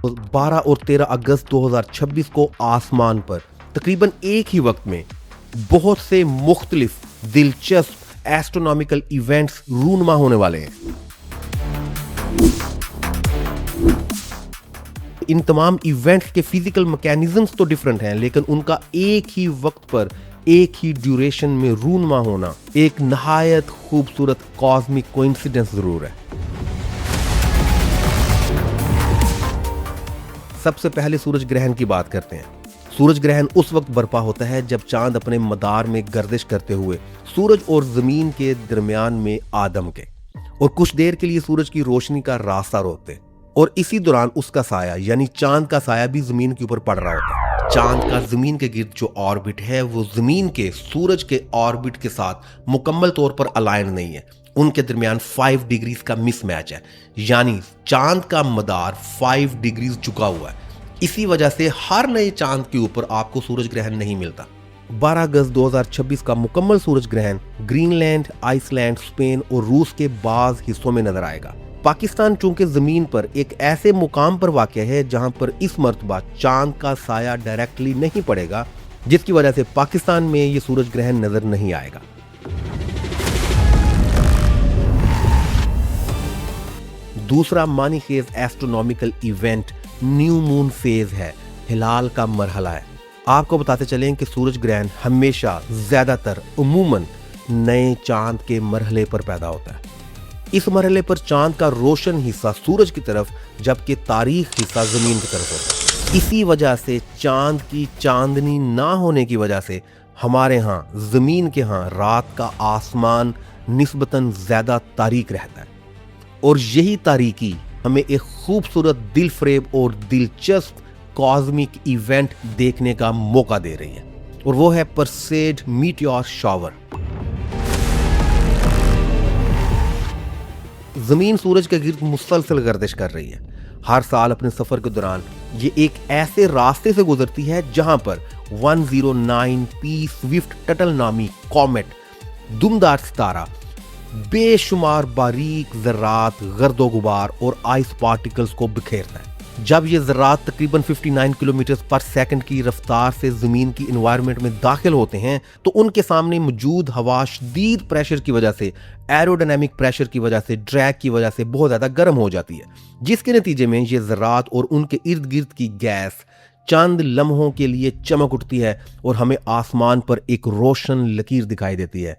12 और 13 अगस्त 2026 को आसमान पर तकरीबन एक ही वक्त में बहुत से मुख्तलिफ दिलचस्प एस्ट्रोनॉमिकल इवेंट्स रूनुमा होने वाले हैं। इन तमाम इवेंट्स के फिजिकल मैकेनिज्म्स तो डिफरेंट हैं, लेकिन उनका एक ही वक्त पर एक ही ड्यूरेशन में रूनुमा होना एक नहायत खूबसूरत कॉस्मिक कोइंसिडेंस जरूर है। सबसे पहले सूरज ग्रहण की बात करते हैं। सूरज ग्रहण उस वक्त बर्पा होता है जब चांद अपने मदार में गर्दिश करते हुए सूरज और जमीन के दरमियान में आदम के और कुछ देर के लिए सूरज की रोशनी का रास्ता रोकते, और इसी दौरान उसका साया यानी चांद का साया भी जमीन के ऊपर पड़ रहा होता है। चांद का जमीन के गिर्द जो ऑर्बिट है वो जमीन के सूरज के ऑर्बिट के साथ मुकम्मल तौर पर अलाइन नहीं है, उनके दरमियान 5 डिग्रीज का मिसमैच है, यानी चांद का मदार 5 डिग्रीज झुका हुआ है। इसी वजह से हर नए चांद के ऊपर आपको सूरज ग्रहण नहीं मिलता। 12 अगस्त 2026 का मुकम्मल सूरज ग्रहण ग्रीनलैंड, आइसलैंड, स्पेन और रूस के बाज हिस्सों में नजर आएगा। पाकिस्तान चूंकि जमीन पर एक ऐसे मुकाम पर वाक़या है जहां पर इस मर्तबा चांद का साया डायरेक्टली नहीं पड़ेगा, जिसकी वजह से पाकिस्तान में ये सूरज ग्रहण नजर नहीं आएगा। दूसरा मानीखेज astronomical event new moon phase है, हिलाल का मरहला है। आपको बताते चलें कि सूरज ग्रहण हमेशा ज्यादातर उमूमन नए चांद के मरहले पर पैदा होता है। इस मरहले पर चांद का रोशन हिस्सा सूरज की तरफ जबकि तारीख हिस्सा जमीन की तरफ होता है। इसी वजह से चांद की चांदनी ना होने की वजह से हमारे यहाँ जमीन के यहाँ रात का आसमान निस्बतन ज्यादा तारीक रहता है, और यही तारीकी हमें एक खूबसूरत दिलफरेब और दिलचस्प कॉस्मिक इवेंट देखने का मौका दे रही है, और वो है परसेड मीटियोर शॉवर। जमीन सूरज के गिर्द मुसलसल गर्दिश कर रही है। हर साल अपने सफर के दौरान ये एक ऐसे रास्ते से गुजरती है जहां पर 109P स्विफ्ट टटल नामी कॉमेट दुमदार सितारा बेशुमार बारीक ज़र्रात, गर्दो गुबार और आइस पार्टिकल्स को बिखेरता है। जब ये ज़र्रात तकरीबन 59 किलोमीटर पर सेकंड की रफ्तार से ज़मीन की इन्वायरमेंट में दाखिल होते हैं तो उनके सामने मौजूद हवा शदीद प्रेशर की वजह से, एरोडायनामिक प्रेशर की वजह से, ड्रैग की वजह से बहुत ज़्यादा गर्म हो जाती है, जिसके नतीजे में ये ज़र्रात और उनके इर्द गिर्द की गैस चंद लम्हों के लिए चमक उठती है और हमें आसमान पर एक रोशन लकीर दिखाई देती है,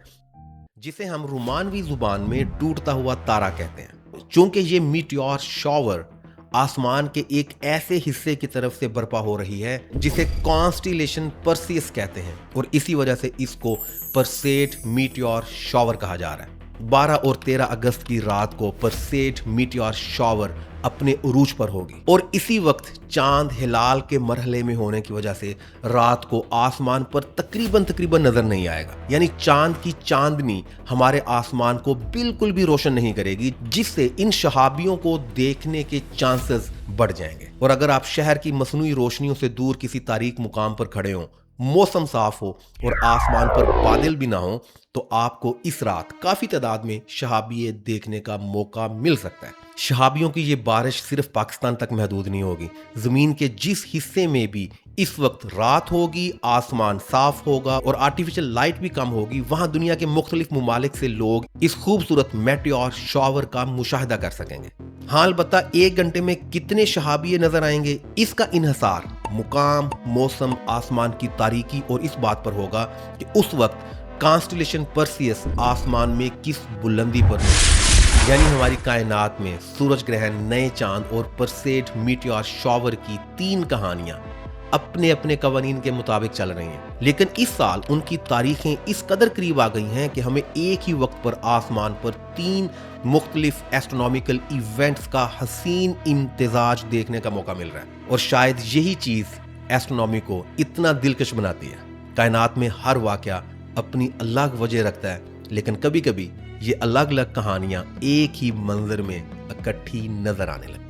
जिसे हम रोमानवी जुबान में टूटता हुआ तारा कहते हैं। चूंकि ये मीटियोर शॉवर आसमान के एक ऐसे हिस्से की तरफ से बर्पा हो रही है जिसे कॉन्स्टिलेशन परसियस कहते हैं, और इसी वजह से इसको परसेड मीटियोर शॉवर कहा जा रहा है। 12 और 13 अगस्त की रात को परसेड मीटियोर शॉवर अपने उरूज पर होगी, और इसी वक्त चांद हिलाल के मरहले में होने की वजह से रात को आसमान पर तकरीबन नजर नहीं आएगा, यानी चांद की चांदनी हमारे आसमान को बिल्कुल भी रोशन नहीं करेगी, जिससे इन शहाबियों को देखने के चांसेस बढ़ जाएंगे। और अगर आप शहर की मसनूई रोशनियों से दूर किसी तारीक मुकाम पर खड़े हों, मौसम साफ हो और आसमान पर बादल भी ना हो, तो आपको इस रात काफी तादाद में शहाबिये देखने का मौका मिल सकता है। शहाबियों की ये बारिश सिर्फ पाकिस्तान तक महदूद नहीं होगी, जमीन के जिस हिस्से में भी इस वक्त रात होगी, आसमान साफ होगा और आर्टिफिशियल लाइट भी कम होगी, वहां दुनिया के मुख्तलिफ मुमालिक से लोग इस खूबसूरत मेटियोर शॉवर का मुशाहिदा कर सकेंगे। हाँ, अलबत्ता 1 घंटे में कितने शहाबिये नजर आएंगे, इसका इन्हसार मुकाम, मौसम, आसमान की तारीकी और इस बात पर होगा कि उस वक्त कॉन्स्टिलेशन परसियस आसमान में किस बुलंदी पर है। यानी हमारी कायनात में सूरज ग्रहण, नए चांद और परसेड मीटियोर शॉवर की 3 कहानियां अपने अपने कवानीन के मुताबिक चल रही हैं, लेकिन इस साल उनकी तारीखें इस कदर करीब आ गई हैं कि हमें एक ही वक्त पर आसमान पर 3 मुख्तलिफ एस्ट्रोनॉमिकल इवेंट्स का हसीन इम्तिजाज देखने का मौका मिल रहा है, और शायद यही चीज एस्ट्रोनॉमी को इतना दिलकश बनाती है। कायनात में हर वाकया अपनी अलग वजह रखता है, लेकिन कभी कभी ये अलग अलग कहानियां एक ही मंजर में इकट्ठी नजर आने लगती हैं।